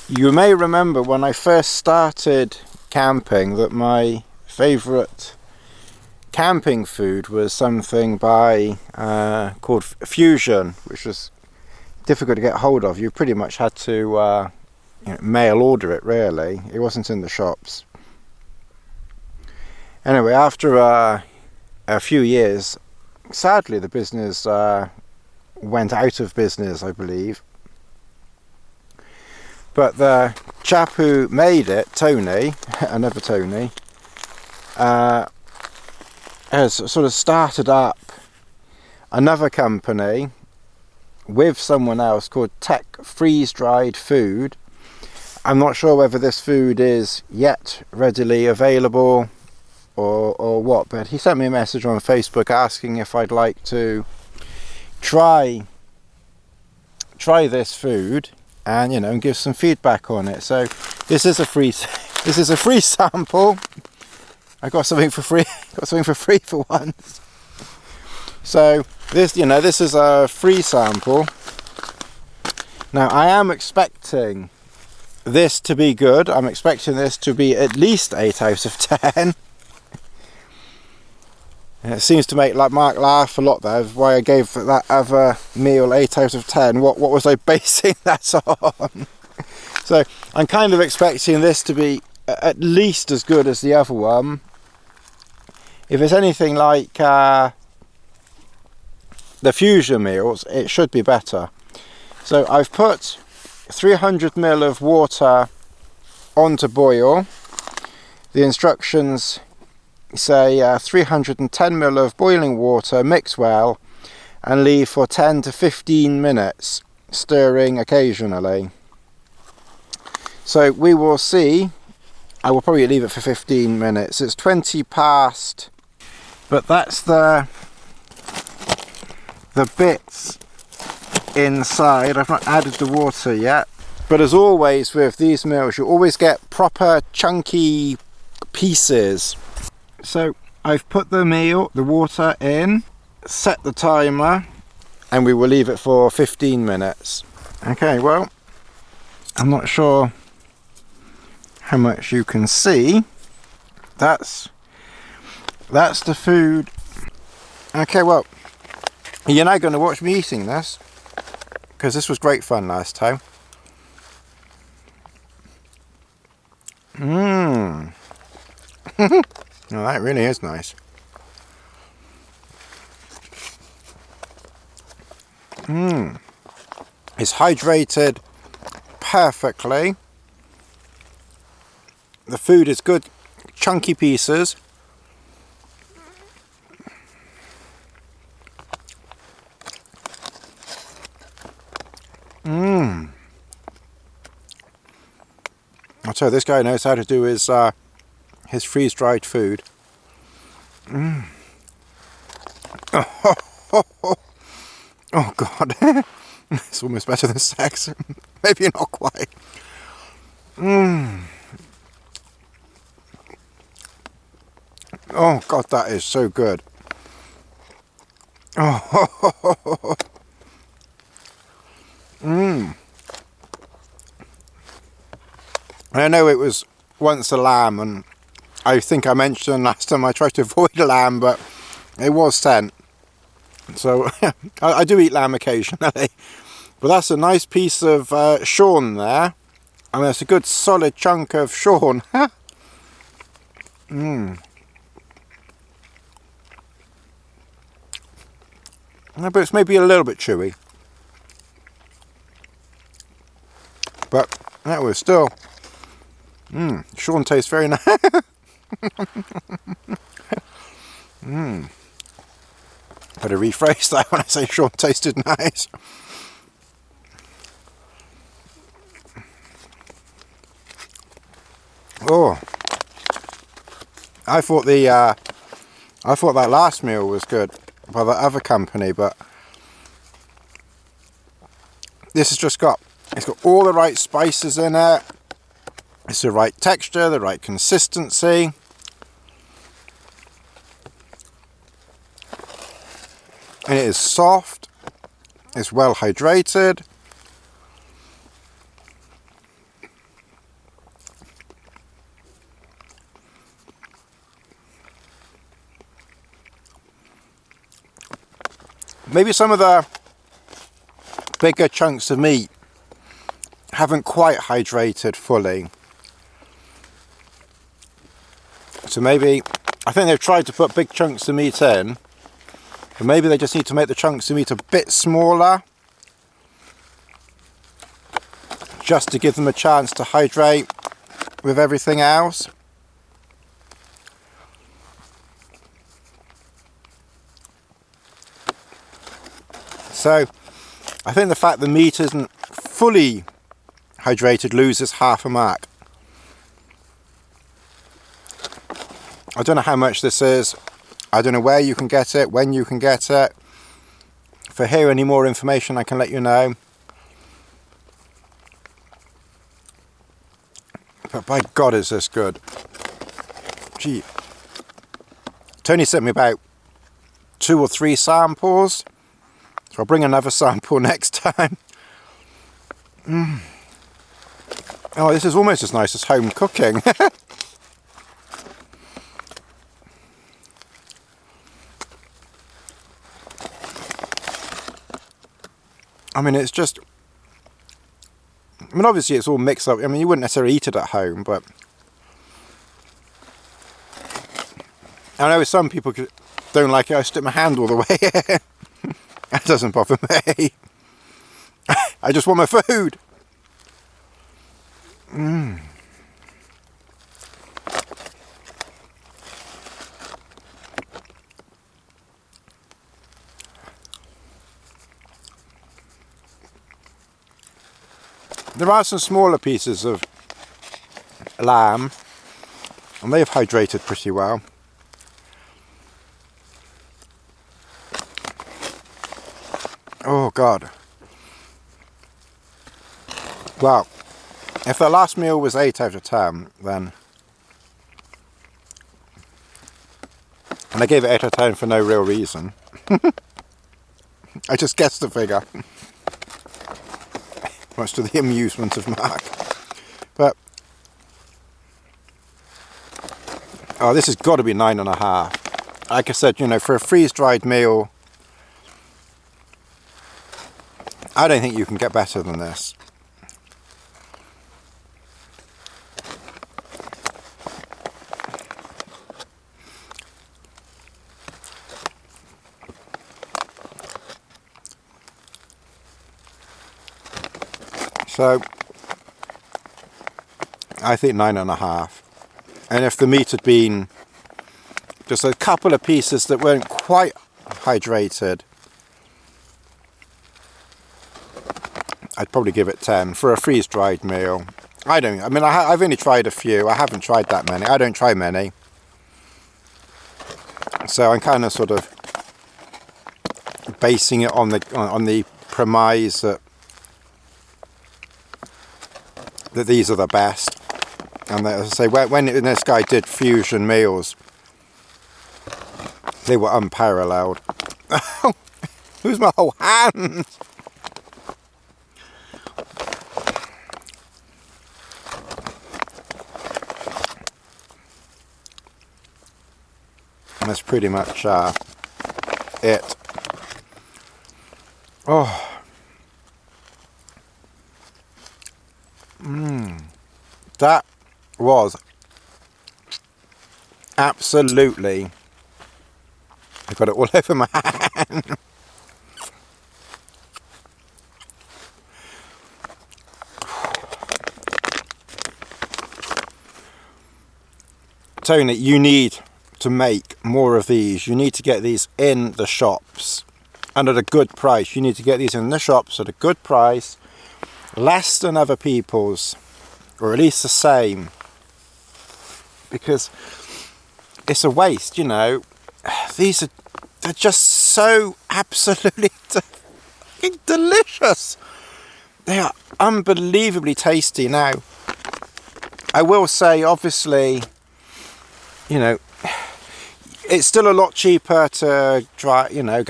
You may remember when I first started camping that my favourite camping food was something by called Fuizion, which was difficult to get hold of. You pretty much had to mail order it, really. It wasn't in the shops. Anyway, after a few years, sadly the business went out of business, I believe. But the chap who made it, Tony, another Tony, has sort of started up another company with someone else called TEK freeze-dried food. I'm not sure whether this food is yet readily available or what, but he sent me a message on Facebook asking if I'd like to try this food and and give some feedback on it. So this is a free sample. I got something for free. Got something for free for once. So this is a free sample. Now I am expecting this to be good. I'm expecting this to be at least 8 out of 10. And it seems to make Mark laugh a lot there. Why I gave that other meal 8 out of 10. What was I basing that on? So I'm kind of expecting this to be at least as good as the other one. If it's anything like the Fuizion meals, it should be better. So I've put 300 ml of water on to boil. The instructions say 310 ml of boiling water, mix well and leave for 10 to 15 minutes, stirring occasionally. So we will see. I will probably leave it for 15 minutes. It's 20 past, but that's the bits inside. I've not added the water yet, but as always with these meals, you always get proper chunky pieces. So I've put the water in, set the timer, and we will leave it for 15 minutes. Okay, well, I'm not sure how much you can see. That's the food. Okay, well, you're now going to watch me eating this, because this was great fun last time. Oh, that really is nice. It's hydrated perfectly. The food is good, chunky pieces. I'll tell you, this guy knows how to do his freeze-dried food. Oh God, it's almost better than sex. Maybe not quite. Oh God, that is so good. I know it was once a lamb, and I think I mentioned last time I tried to avoid a lamb, but it was sent. So I do eat lamb occasionally, but that's a nice piece of Sean there, and that's a good solid chunk of Sean. But it's maybe a little bit chewy, but that was still Sean tastes very nice. Better rephrase that when I say Sean tasted nice. Oh, I thought that last meal was good by that other company, but this has just got all the right spices in it. It's the right texture, the right consistency. And it is soft. It's well hydrated. maybe some of the bigger chunks of meat haven't quite hydrated fully. So maybe, I think they've tried to put big chunks of meat in, but maybe they just need to make the chunks of meat a bit smaller, just to give them a chance to hydrate with everything else. So I think the fact the meat isn't fully hydrated loses half a mark. I don't know how much this is. I don't know where you can get it, when you can get it. If I hear any more information, I can let you know. But by God, is this good. Gee. Tony sent me about 2 or 3 samples. So I'll bring another sample next time. Oh, this is almost as nice as home cooking. I mean, it's just... I mean, obviously it's all mixed up. I mean, you wouldn't necessarily eat it at home, but... I know some people don't like it. I stick my hand all the way in. That doesn't bother me. I just want my food. There are some smaller pieces of lamb, and they've hydrated pretty well. Oh God. Well, if the last meal was 8 out of 10, then... And I gave it 8 out of 10 for no real reason. I just guessed the figure. Much to the amusement of Mark. But... Oh, this has got to be 9.5. Like I said, you know, for a freeze-dried meal... I don't think you can get better than this. So, I think 9.5. And if the meat had been just a couple of pieces that weren't quite hydrated, I'd probably give it 10 for a freeze-dried meal. I mean, I've only tried a few. I haven't tried that many. I don't try many. So I'm kind of sort of basing it on the premise that these are the best. And as I say, when this guy did Fuizion meals, they were unparalleled. Lose my whole hand. And that's pretty much it. Oh. That was absolutely... I got it all over my hand. Tony, you need to make more of these. You need to get these in the shops and at a good price. You need to get these in the shops at a good price, less than other people's, or at least the same, because it's a waste, you know. They're just so absolutely delicious. They are unbelievably tasty. Now, I will say, obviously, you know, it's still a lot cheaper to try, you know,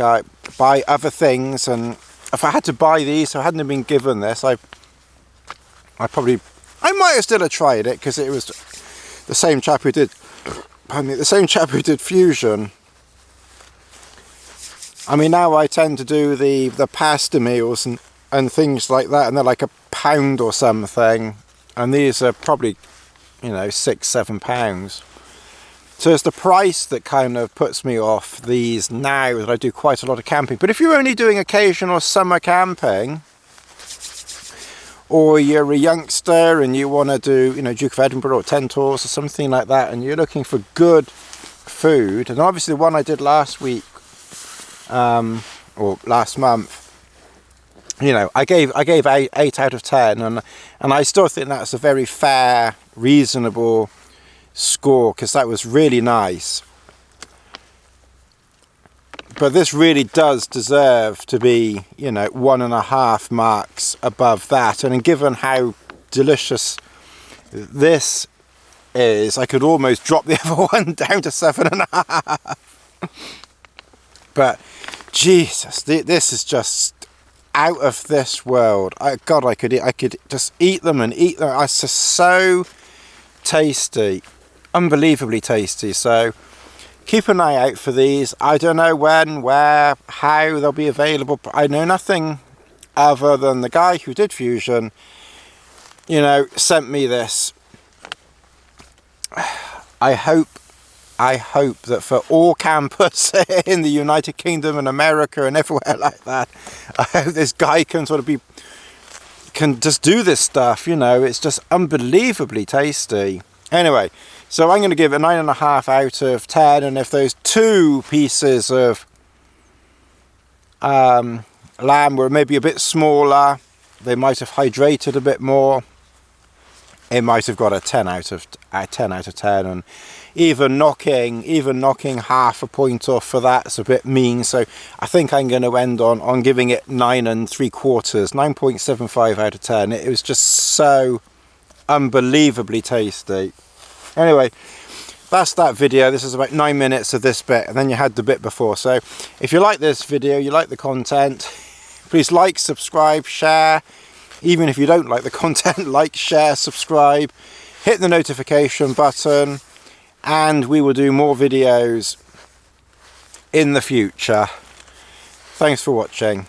buy other things. And if I had to buy these, if I hadn't been given this, I might have still have tried it, because it was the same chap who did, pardon me, the same chap who did Fuizion. I mean, now I tend to do the pasta meals and things like that, and they're like £1 or something, and these are probably, you know, £6-7. So it's the price that kind of puts me off these now that I do quite a lot of camping. But if you're only doing occasional summer camping, or you're a youngster and you want to do, you know, Duke of Edinburgh or Tentours or something like that, and you're looking for good food, and obviously the one I did last week or last month, you know, I gave 8 out of 10, and I still think that's a very fair, reasonable score, because that was really nice. But this really does deserve to be, you know, 1.5 marks above that. And given how delicious this is, I could almost drop the other one down to 7.5. But Jesus, this is just out of this world. God, I could just eat them and eat them. It's just so tasty, unbelievably tasty. So keep an eye out for these. I don't know when, where, how they'll be available. But I know nothing other than the guy who did Fuizion, you know, sent me this. I hope that for all campers in the United Kingdom and America and everywhere like that, I hope this guy can can just do this stuff, you know. It's just unbelievably tasty. Anyway, so I'm going to give it a 9.5 out of 10, and if those 2 pieces of lamb were maybe a bit smaller, they might have hydrated a bit more, it might have got a 10 out of 10, and even knocking half a point off for that's a bit mean. So I think I'm going to end on giving it 9.75 out of 10. It was just so unbelievably tasty. Anyway, that's that video. This is about 9 minutes of this bit, and then you had the bit before. So if you like this video, you like the content, please like, subscribe, share. Even if you don't like the content, like, share, subscribe, hit the notification button, and we will do more videos in the future. Thanks for watching.